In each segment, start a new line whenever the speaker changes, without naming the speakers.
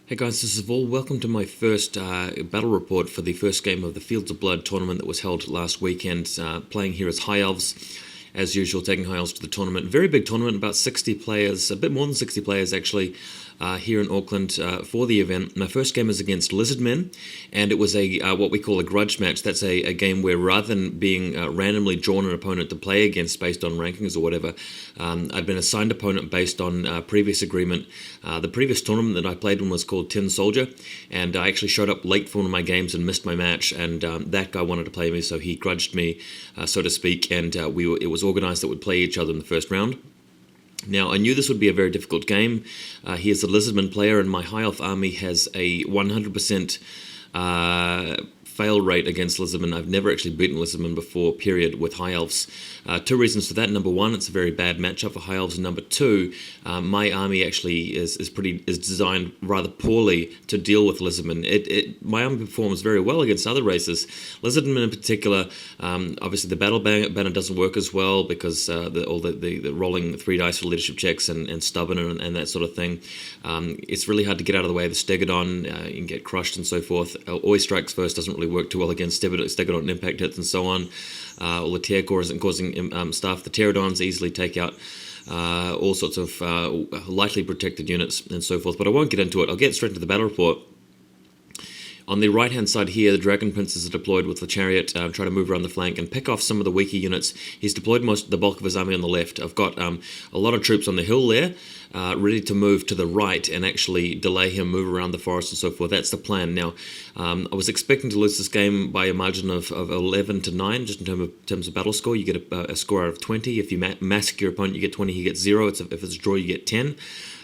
Hey guys, this is Vol. Welcome to my first battle report for the first game of the Fields of Blood tournament that was held last weekend. Playing here as High Elves, as usual, taking High Elves to the tournament. Very big tournament, about 60 players, a bit more than 60 players actually, here in Auckland for the event. My first game is against Lizardmen, and it was a what we call a grudge match. That's a game where rather than being randomly drawn an opponent to play against based on rankings or whatever, I'd been assigned opponent based on previous agreement. The previous tournament that I played in was called Tin Soldier, and I actually showed up late for one of my games and missed my match, and that guy wanted to play me, so he grudged me, so to speak, and it was organised that we'd play each other in the first round. Now, I knew this would be a very difficult game. He is a Lizardman player, and my High Elf army has a 100% fail rate against Lizardmen. I've never actually beaten Lizardmen before, period, with High Elves. Two reasons for that. Number one, it's a very bad matchup for High Elves. And number two, my army actually is designed rather poorly to deal with Lizardmen. My army performs very well against other races. Lizardmen in particular, obviously the battle banner doesn't work as well because all the rolling 3 dice for leadership checks and stubborn and that sort of thing. It's really hard to get out of the way of the Stegodon. You can get crushed and so forth. Always strikes first doesn't really work too well against Stegodon impact hits and so on. All the tear core isn't causing stuff. The Pterodons easily take out all sorts of lightly protected units and so forth, but I won't get into it. I'll get straight into the battle report. On the right-hand side here, the Dragon Princes are deployed with the chariot, trying to move around the flank and pick off some of the weaker units. He's deployed the bulk of his army on the left. I've got a lot of troops on the hill there, ready to move to the right and actually delay him, move around the forest and so forth. That's the plan. Now, I was expecting to lose this game by a margin of 11 to 9, just in terms of battle score. You get a score out of 20. If you massacre your opponent, you get 20, he gets 0. If it's a draw, you get 10.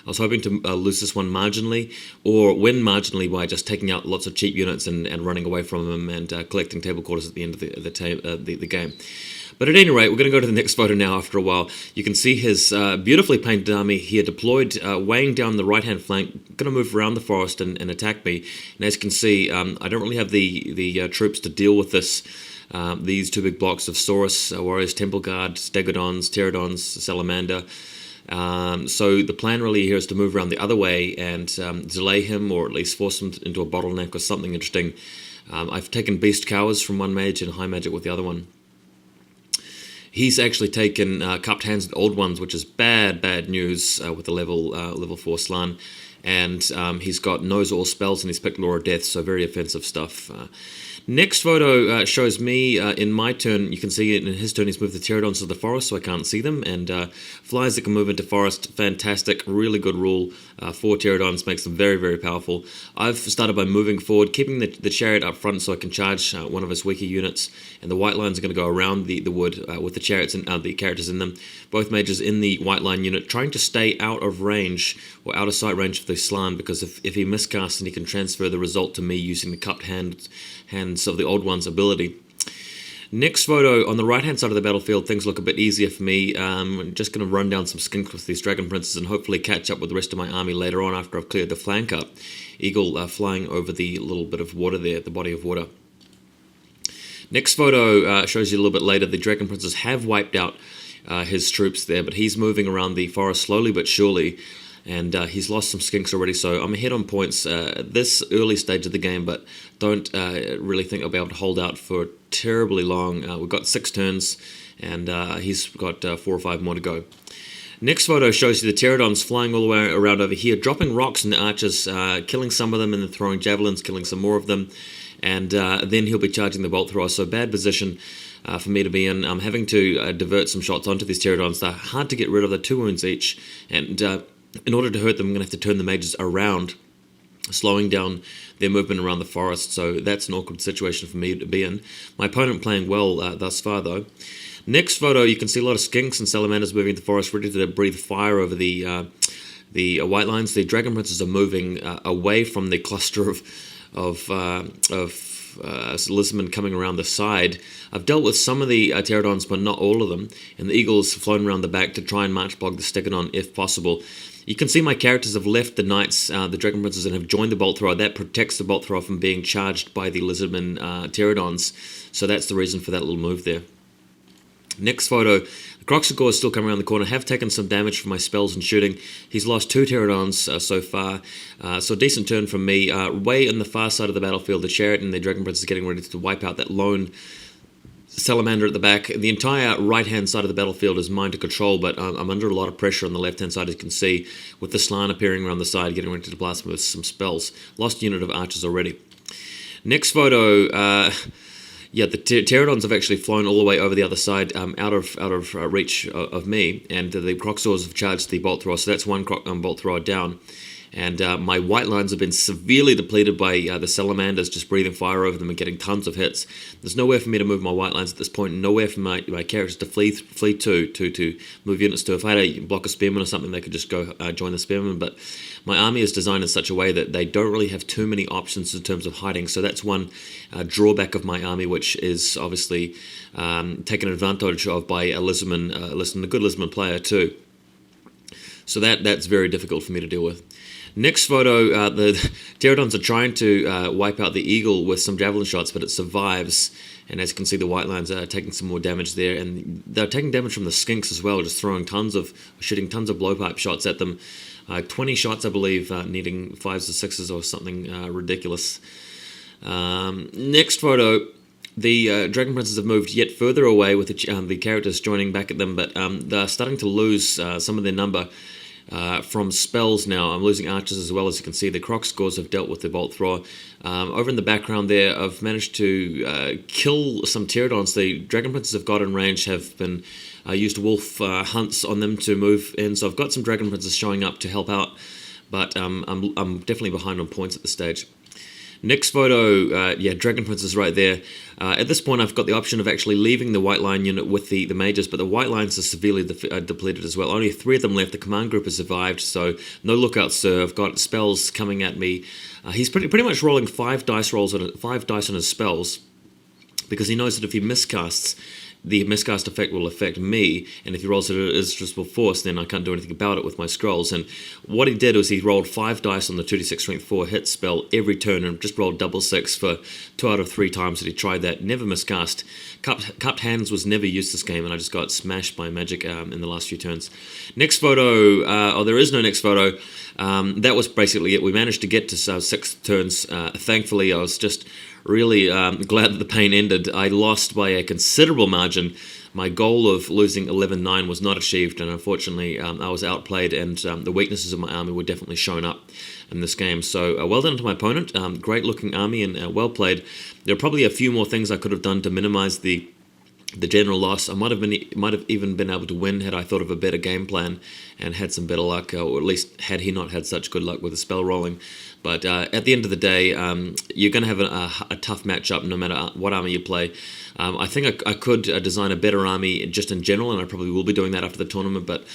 I was hoping to lose this one marginally, or win marginally by just taking out lots of cheap units and running away from them and collecting table quarters at the end of the game. But at any rate, we're going to go to the next photo now after a while. You can see his beautifully painted army here deployed, weighing down the right-hand flank, going to move around the forest and attack me. And as you can see, I don't really have the troops to deal with this. These two big blocks of Saurus, Warriors, Temple Guard, Stegodons, Pterodons, Salamander. So the plan really here is to move around the other way and delay him, or at least force him into a bottleneck or something interesting. I've taken Beast Cowers from one mage and High Magic with the other one. He's actually taken Cupped Hands with Old Ones, which is bad news with the level 4 Slan. And he's got knows all spells, and he's picked Law of Death, so very offensive stuff. Next photo shows me in my turn. You can see it in his turn. He's moved the Pterodons to the forest, so I can't see them. And flies that can move into forest, fantastic, really good rule. 4 Pterodons makes them very powerful. I've started by moving forward, keeping the chariot up front so I can charge one of his weaker units. And the white lines are going to go around the wood with the chariots and the characters in them. Both mages in the white line unit, trying to stay out of range or out of sight range of the Slan, because if he miscasts, then he can transfer the result to me using the Cupped Hands of the Old One's ability. Next photo, on the right-hand side of the battlefield, things look a bit easier for me. I'm just going to run down some skinks with these Dragon Princes and hopefully catch up with the rest of my army later on after I've cleared the flank up. Eagle flying over the little bit of water there, the body of water. Next photo shows you a little bit later. The Dragon Princes have wiped out his troops there, but he's moving around the forest slowly but surely. And he's lost some skinks already, so I'm ahead on points this early stage of the game, but don't really think I'll be able to hold out for terribly long. We've got 6 turns, and he's got 4 or 5 more to go. Next photo shows you the Pterodons flying all the way around over here, dropping rocks in the archers, killing some of them, and then throwing javelins, killing some more of them. And then he'll be charging the bolt thrower, so bad position for me to be in. I'm having to divert some shots onto these Pterodons. They're hard to get rid of. They're 2 wounds each, and in order to hurt them, I'm going to have to turn the mages around, slowing down their movement around the forest, so that's an awkward situation for me to be in. My opponent playing well thus far, though. Next photo, you can see a lot of skinks and salamanders moving into the forest, ready to breathe fire over the white lines. The Dragon Princes are moving away from the cluster of Lizardmen coming around the side. I've dealt with some of the Pterodons, but not all of them, and the Eagles flown around the back to try and march block the Stegodon if possible. You can see my characters have left the Knights, the Dragon Princes, and have joined the Bolt Thrower. That protects the Bolt Thrower from being charged by the Lizardmen Pterodons, so that's the reason for that little move there. Next photo, Croxagore is still coming around the corner, have taken some damage from my spells and shooting. He's lost 2 Pterodons so far, so a decent turn from me. Way on the far side of the battlefield, the Chariot and the Dragon Prince is getting ready to wipe out that lone Salamander at the back. The entire right-hand side of the battlefield is mine to control, but I'm under a lot of pressure on the left-hand side, as you can see, with the Slann appearing around the side, getting ready to blast me with some spells. Lost a unit of archers already. Next photo, yeah, the Pterodons have actually flown all the way over the other side, out of reach of me, and the Croxaurs have charged the bolt thrower, so that's one bolt thrower down. And my white lines have been severely depleted by the Salamanders just breathing fire over them and getting tons of hits. There's nowhere for me to move my white lines at this point, nowhere for my characters to flee to move units to. If I had to block a spearman or something, they could just go join the spearman, but my army is designed in such a way that they don't really have too many options in terms of hiding, so that's one drawback of my army, which is obviously taken advantage of by a Lizardman, a good Lizardman player too. So that's very difficult for me to deal with. Next photo, the Pterodons are trying to wipe out the eagle with some javelin shots, but it survives. And as you can see, the white lines are taking some more damage there, and they're taking damage from the skinks as well, just shooting tons of blowpipe shots at them. 20 shots, I believe, needing 5s or 6s or something ridiculous. Next photo. The Dragon Princes have moved yet further away with the characters joining back at them, but they're starting to lose some of their number from spells now. I'm losing archers as well, as you can see. The Croxagores have dealt with the bolt thrower. Over in the background there, I've managed to kill some Pterodons. The Dragon Princes have got in range, have been used wolf hunts on them to move in, so I've got some Dragon Princes showing up to help out, but I'm definitely behind on points at this stage. Next photo, yeah, Dragon Prince is right there. At this point, I've got the option of actually leaving the white line unit with the mages, but the white lines are severely depleted as well. Only 3 of them left. The command group has survived, so no lookout, sir. I've got spells coming at me. He's pretty much rolling 5 dice on his spells, because he knows that if he miscasts, the miscast effect will affect me, and if he rolls it at irresistible force, then I can't do anything about it with my scrolls. And what he did was he rolled 5 dice on the 2d6 strength 4 hit spell every turn, and just rolled double 6 for 2 out of 3 times that he tried that. Never miscast. Cupped Hands was never used this game, and I just got smashed by magic in the last few turns. Next photo, there is no next photo. That was basically it. We managed to get to 6 turns. Thankfully, I was just really glad that the pain ended. I lost by a considerable margin. My goal of losing 11-9 was not achieved, and unfortunately I was outplayed, and the weaknesses of my army were definitely shown up in this game. So well done to my opponent. Great looking army, and well played. There are probably a few more things I could have done to minimize the general loss. I might have even been able to win had I thought of a better game plan and had some better luck, or at least had he not had such good luck with the spell rolling. But at the end of the day, you're going to have a tough matchup no matter what army you play. I think I could design a better army just in general, and I probably will be doing that after the tournament. But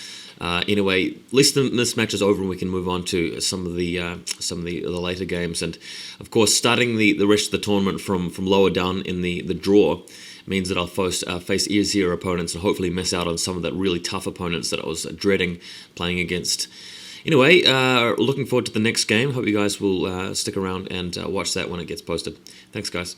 anyway, at least this match is over, and we can move on to some of the later games. And of course, starting the rest of the tournament from lower down in the draw means that I'll face easier opponents and hopefully miss out on some of that really tough opponents that I was dreading playing against. Anyway, looking forward to the next game. Hope you guys will stick around and watch that when it gets posted. Thanks, guys.